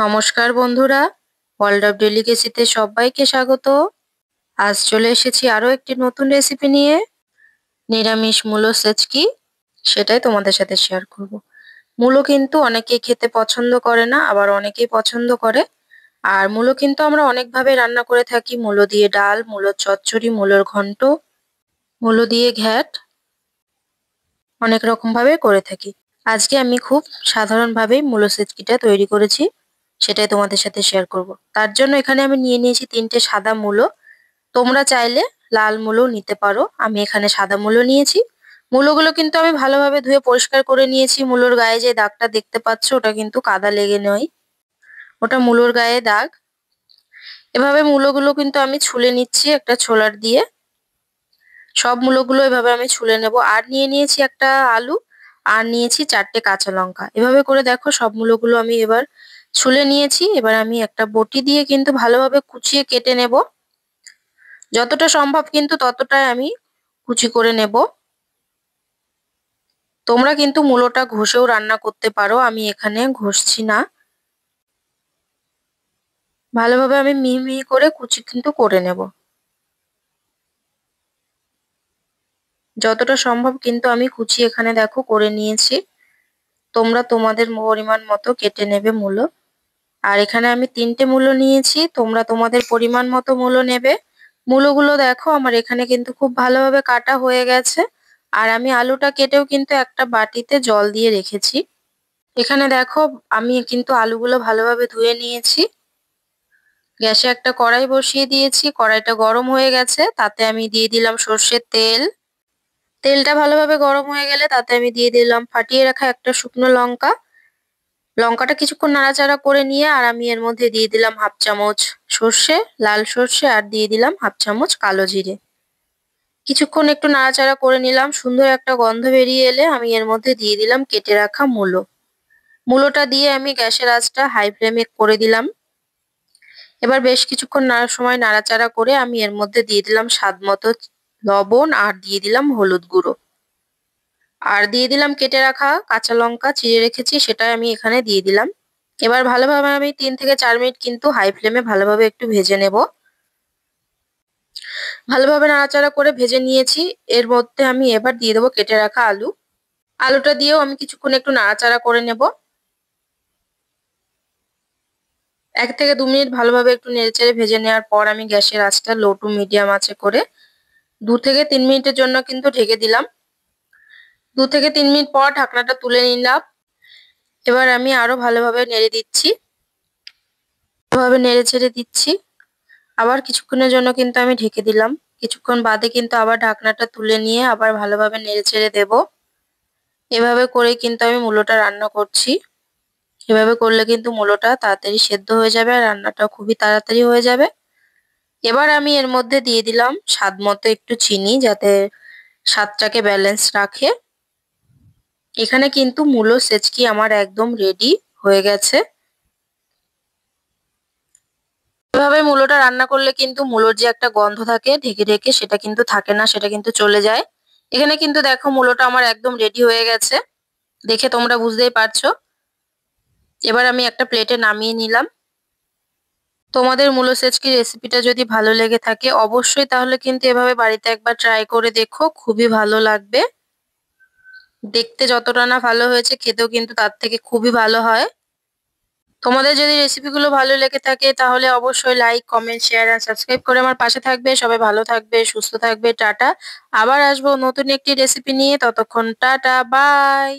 নমস্কার বন্ধুরা, world of ডেলিকেসিতে সবাইকে স্বাগত। আজ চলে এসেছি আরো একটি নতুন রেসিপি নিয়ে। নিরামিষ মূলো সেচকি, সেটাই তোমাদের সাথে শেয়ার করব। মূলো কিন্তু অনেকেই খেতে পছন্দ করে না, আবার অনেকেই পছন্দ করে। আর মূলো কিন্তু আমরা অনেকভাবে রান্না করে থাকি। মূলো দিয়ে ডাল, মূলোর চচ্চড়ি, মূলোর ঘন্ট, মূলো দিয়ে ঘ্যাট, অনেক রকম ভাবে করে থাকি। আজকে আমি খুব সাধারণভাবেই মূলো সেচকিটা তৈরি করেছি, সেটাই তোমাদের সাথে শেয়ার করব। তার জন্য এখানে আমি নিয়ে নিয়েছি 3টে সাদা মূলো। তোমরা চাইলে লাল মূলো নিতে পারো, আমি এখানে সাদা মূলো নিয়েছি। মূলোগুলো কিন্তু আমি ভালোভাবে ধুয়ে পরিষ্কার করে নিয়েছি। মূলোর গায়ে যে দাগটা দেখতে পাচ্ছ, ওটা কিন্তু কাদা লেগে নয়, ওটা মূলোর গায়ে দাগ। এভাবে মূলোগুলো কিন্তু আমি ছুলে নিচ্ছি একটা ছোলার দিয়ে। সব মূলোগুলো এভাবে আমি ছুলে নেব। আর নিয়ে নিয়েছি একটা আলু, আর নিয়েছি 4টে কাঁচা লঙ্কা। এভাবে করে দেখো সব মূলোগুলো আমি এবার ছুলে নিয়েছি। এবার আমি একটা বটি দিয়ে কিন্তু ভালোভাবে কুচিয়ে কেটে নেব। যতটা সম্ভব কিন্তু ততটাই আমি কুচি করে নেব। তোমরা কিন্তু মূলোটা ঘষেও রান্না করতে পারো, আমি এখানে ঘষছি না। ভালোভাবে আমি মিহি মিহি করে কুচি কিন্তু করে নেব। যতটা সম্ভব কিন্তু আমি কুচি এখানে দেখো করে নিয়েছি। তোমরা তোমাদের পরিমাণ মতো কেটে নেবে মূলো। আর এখানে আমি 3টে মূলো নিয়েছি, তোমরা তোমাদের পরিমাণ মতো মূলো নেবে। মূলোগুলো দেখো আমার এখানে কিন্তু খুব ভালোভাবে কাটা হয়ে গেছে। আর আমি আলুটা কেটেও কিন্তু একটা বাটিতে জল দিয়ে রেখেছি। এখানে দেখো আমি কিন্তু আলুগুলো ভালোভাবে ধুয়ে নিয়েছি। গ্যাসে একটা কড়াই বসিয়ে দিয়েছি, কড়াইটা গরম হয়ে গেছে, তাতে আমি দিয়ে দিলাম সর্ষের তেল। তেলটা ভালোভাবে গরম হয়ে গেলে তাতে আমি দিয়ে দিলাম ফাটিয়ে রাখা একটা শুকনো লঙ্কা। লঙ্কাটা কিছুক্ষণ নাড়াচাড়া করে নিয়ে আর আমি এর মধ্যে দিয়ে দিলাম হাফ চামচ সর্ষে, লাল সর্ষে, আর দিয়ে দিলাম হাফ চামচ কালো জিরে। কিছুক্ষণ একটু নাড়াচাড়া করে নিলাম। সুন্দর একটা গন্ধ বেরিয়ে এলে আমি এর মধ্যে দিয়ে দিলাম কেটে রাখা মূলো। মূলোটা দিয়ে আমি গ্যাসের আঁচটা হাই ফ্লেমে করে দিলাম। এবার বেশ কিছুক্ষণ সময় নাড়াচাড়া করে আমি এর মধ্যে দিয়ে দিলাম স্বাদ মতো লবণ, আর দিয়ে দিলাম হলুদ গুঁড়ো, আর দিয়ে দিলাম কেটে রাখা কাঁচা লঙ্কা চিড়ে রেখেছি, সেটাই আমি এখানে দিয়ে দিলাম। এবার ভালোভাবে আমি 3 থেকে 4 মিনিট কিন্তু হাই ফ্লেমে ভালোভাবে একটু ভেজে নেব। ভালোভাবে নাড়াচাড়া করে ভেজে নিয়েছি। এর মধ্যে আমি এবার দিয়ে দেবো কেটে রাখা আলু। আলুটা দিয়েও আমি কিছুক্ষণ একটু নাড়াচাড়া করে নেব। 1 থেকে 2 মিনিট ভালোভাবে একটু নেড়েচেড়ে ভেজে নেওয়ার পর আমি গ্যাসের আঁচটা লো টু মিডিয়াম আঁচে করে 2 থেকে 3 মিনিটের জন্য কিন্তু ঢেকে দিলাম। 2 থেকে 3 মিনিট পর ঢাকনাটা তুলে নিলাম। এবার আমি আরো ভালোভাবে নেড়ে দিচ্ছি, ভালোভাবে নেড়ে ছেড়ে দিচ্ছি। আবার কিছুক্ষণের জন্য কিন্তু আমি ঢেকে দিলাম। কিছুক্ষণ বাদে কিন্তু আবার ঢাকনাটা তুলে নিয়ে আবার ভালোভাবে নেড়ে ছেড়ে দেবো। এভাবে করে কিন্তু আমি মূলোটা রান্না করছি। এভাবে করলে কিন্তু মূলোটা তাড়াতাড়ি সেদ্ধ হয়ে যাবে আর রান্নাটাও খুবই তাড়াতাড়ি হয়ে যাবে। এবার আমি এর মধ্যে দিয়ে দিলাম স্বাদ মতো একটু চিনি, যাতে স্বাদটাকে ব্যালেন্স রাখে। এখানে কিন্তু মূলো সেচকি আমার একদম রেডি হয়ে গেছে। এভাবে মূলোটা রান্না করলে কিন্তু মূলোর যে একটা গন্ধ থাকে ঢেকে ঢেকে, সেটা কিন্তু থাকে না, সেটা কিন্তু চলে যায়। এখানে কিন্তু দেখো মূলোটা আমার একদম রেডি হয়ে গেছে, দেখে তোমরা বুঝতেই পারছো। এবার আমি একটা প্লেটে নামিয়ে নিলাম। তোমাদের মূলো সেচকি রেসিপিটা যদি ভালো লেগে থাকে অবশ্যই তাহলে কিন্তু এভাবে বাড়িতে একবার ট্রাই করে দেখো, খুবই ভালো লাগবে। দেখতে যতটা না ভালো হয়েছে, খেতেও কিন্তু তার থেকে খুবই ভালো হয়। তোমাদের যদি রেসিপিগুলো ভালো লেগে থাকে তাহলে অবশ্যই লাইক, কমেন্ট, শেয়ার আর সাবস্ক্রাইব করে আমার পাশে থাকবে। সবাই ভালো থাকবে, সুস্থ থাকবে, টাটা। আবার আসবো নতুন একটি রেসিপি নিয়ে, ততক্ষণ টাটা, বাই।